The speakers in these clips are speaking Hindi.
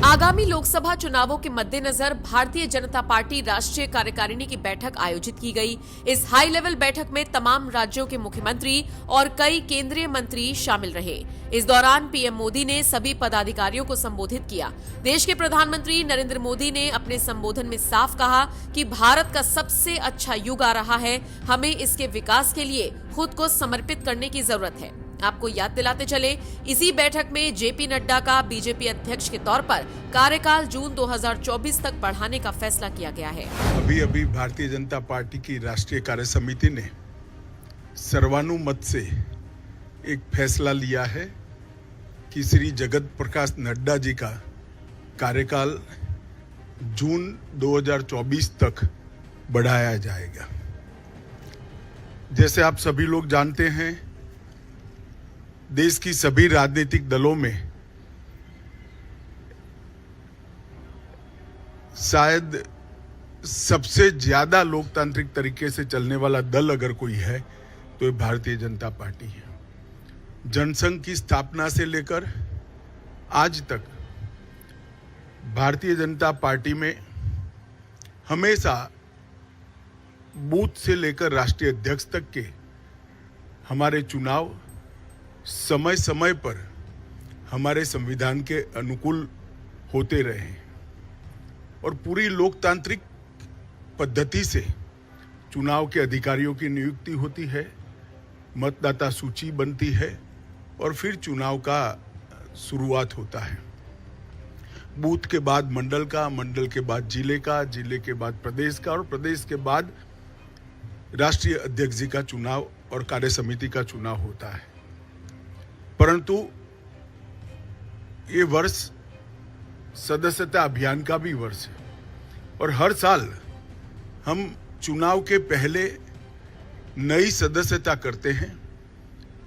आगामी लोकसभा चुनावों के मद्देनजर भारतीय जनता पार्टी राष्ट्रीय कार्यकारिणी की बैठक आयोजित की गई। इस हाई लेवल बैठक में तमाम राज्यों के मुख्यमंत्री और कई केंद्रीय मंत्री शामिल रहे। इस दौरान पीएम मोदी ने सभी पदाधिकारियों को संबोधित किया। देश के प्रधानमंत्री नरेंद्र मोदी ने अपने संबोधन में साफ कहा कि भारत का सबसे अच्छा युग आ रहा है, हमें इसके विकास के लिए खुद को समर्पित करने की जरूरत है। आपको याद दिलाते चले, इसी बैठक में जेपी नड्डा का बीजेपी अध्यक्ष के तौर पर कार्यकाल जून 2024 तक बढ़ाने का फैसला किया गया है। अभी भारतीय जनता पार्टी की राष्ट्रीय कार्य समिति ने सर्वानुमत से एक फैसला लिया है कि श्री जगत प्रकाश नड्डा जी का कार्यकाल जून 2024 तक बढ़ाया जाएगा। जैसे आप सभी लोग जानते हैं, देश की सभी राजनीतिक दलों में शायद सबसे ज्यादा लोकतांत्रिक तरीके से चलने वाला दल अगर कोई है तो ये भारतीय जनता पार्टी है। जनसंघ की स्थापना से लेकर आज तक भारतीय जनता पार्टी में हमेशा बूथ से लेकर राष्ट्रीय अध्यक्ष तक के हमारे चुनाव समय समय पर हमारे संविधान के अनुकूल होते रहे और पूरी लोकतांत्रिक पद्धति से चुनाव के अधिकारियों की नियुक्ति होती है, मतदाता सूची बनती है और फिर चुनाव का शुरुआत होता है। बूथ के बाद मंडल का, मंडल के बाद जिले का, जिले के बाद प्रदेश का और प्रदेश के बाद राष्ट्रीय अध्यक्ष जी का चुनाव और कार्य समिति का चुनाव होता है। परंतु ये वर्ष सदस्यता अभियान का भी वर्ष है और हर साल हम चुनाव के पहले नई सदस्यता करते हैं।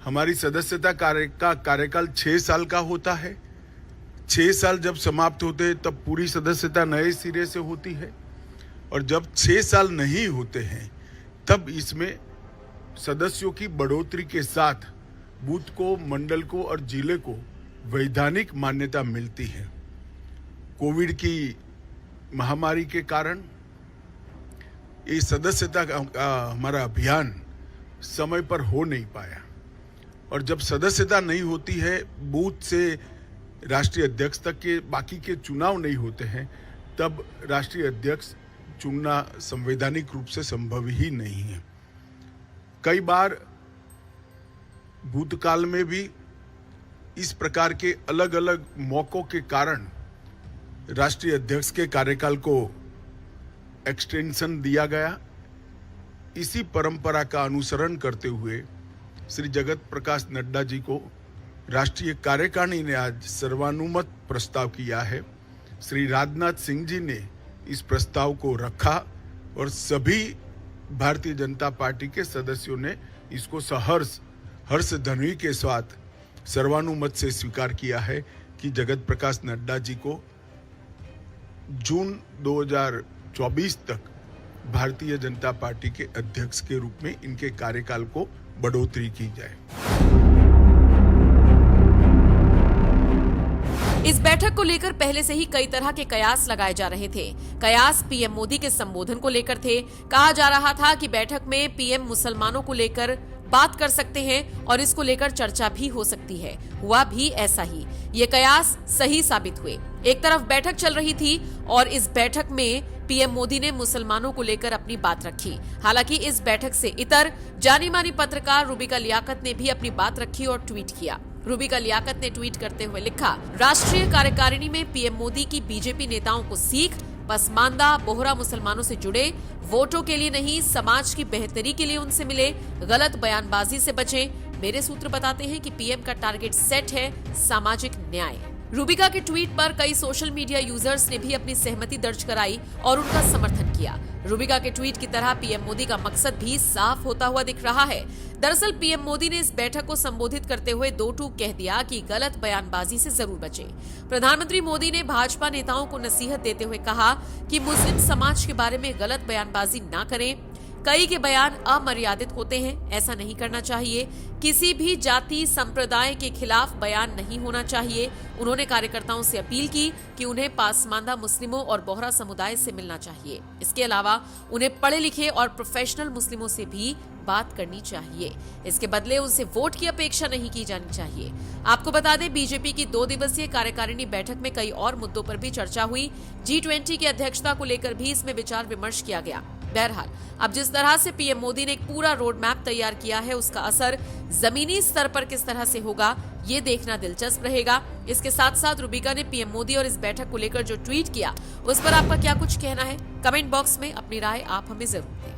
हमारी सदस्यता कार्यकाल 6 साल का होता है। 6 साल जब समाप्त होते हैं तब पूरी सदस्यता नए सिरे से होती है और जब 6 साल नहीं होते हैं तब इसमें सदस्यों की बढ़ोतरी के साथ बूथ को, मंडल को और जिले को वैधानिक मान्यता मिलती है। कोविड की महामारी के कारण ये सदस्यता का हमारा अभियान समय पर हो नहीं पाया और जब सदस्यता नहीं होती है, बूथ से राष्ट्रीय अध्यक्ष तक के बाकी के चुनाव नहीं होते हैं, तब राष्ट्रीय अध्यक्ष चुनना संवैधानिक रूप से संभव ही नहीं है। कई बार भूतकाल में भी इस प्रकार के अलग अलग मौकों के कारण राष्ट्रीय अध्यक्ष के कार्यकाल को एक्सटेंशन दिया गया। इसी परंपरा का अनुसरण करते हुए श्री जगत प्रकाश नड्डा जी को राष्ट्रीय कार्यकारिणी ने आज सर्वानुमत प्रस्ताव किया है। श्री राजनाथ सिंह जी ने इस प्रस्ताव को रखा और सभी भारतीय जनता पार्टी के सदस्यों ने इसको सहर्ष हर्ष ध्वनि के साथ सर्वानुमत से स्वीकार किया है कि जगत प्रकाश नड्डा जी को जून 2024 तक भारतीय जनता पार्टी के अध्यक्ष के रूप में इनके कार्यकाल को बढ़ोतरी की जाए। इस बैठक को लेकर पहले से ही कई तरह के कयास लगाए जा रहे थे। कयास पीएम मोदी के संबोधन को लेकर थे। कहा जा रहा था कि बैठक में पीएम मुसलमानों को लेकर बात कर सकते हैं और इसको लेकर चर्चा भी हो सकती है। हुआ भी ऐसा ही। ये कयास सही साबित हुए। एक तरफ बैठक चल रही थी और इस बैठक में पीएम मोदी ने मुसलमानों को लेकर अपनी बात रखी। हालांकि इस बैठक से इतर जानी मानी पत्रकार रूबिका लियाकत ने भी अपनी बात रखी और ट्वीट किया। रूबिका लियाकत ने ट्वीट करते हुए लिखा, राष्ट्रीय कार्यकारिणी में पीएम मोदी की बीजेपी नेताओं को सीख, पसमानदा बोहरा मुसलमानों से जुड़े, वोटों के लिए नहीं समाज की बेहतरी के लिए उनसे मिले, गलत बयानबाजी से बचें। मेरे सूत्र बताते हैं कि पीएम का टारगेट सेट है सामाजिक न्याय। रूबिका के ट्वीट पर कई सोशल मीडिया यूजर्स ने भी अपनी सहमति दर्ज कराई और उनका समर्थन किया। रूबिका के ट्वीट की तरह पीएम मोदी का मकसद भी साफ होता हुआ दिख रहा है। दरअसल पीएम मोदी ने इस बैठक को संबोधित करते हुए 2 टूक कह दिया कि गलत बयानबाजी से जरूर बचें। प्रधानमंत्री मोदी ने भाजपा नेताओं को नसीहत देते हुए कहा कि मुस्लिम समाज के बारे में गलत बयानबाजी ना करें। कई के बयान अमर्यादित होते हैं, ऐसा नहीं करना चाहिए। किसी भी जाति संप्रदाय के खिलाफ बयान नहीं होना चाहिए। उन्होंने कार्यकर्ताओं से अपील की कि उन्हें पासमानदा मुस्लिमों और बोहरा समुदाय से मिलना चाहिए। इसके अलावा उन्हें पढ़े लिखे और प्रोफेशनल मुस्लिमों से भी बात करनी चाहिए। इसके बदले उनसे वोट की अपेक्षा नहीं की जानी चाहिए। आपको बता दें, बीजेपी की 2 दिवसीय कार्यकारिणी बैठक में कई और मुद्दों पर भी चर्चा हुई। G20 की अध्यक्षता को लेकर भी इसमें विचार विमर्श किया गया। बहरहाल, अब जिस तरह से पीएम मोदी ने एक पूरा रोड मैप तैयार किया है, उसका असर जमीनी स्तर पर किस तरह से होगा, ये देखना दिलचस्प रहेगा। इसके साथ साथ रूबिका ने पीएम मोदी और इस बैठक को लेकर जो ट्वीट किया, उस पर आपका क्या कुछ कहना है? कमेंट बॉक्स में अपनी राय आप हमें जरूर दें।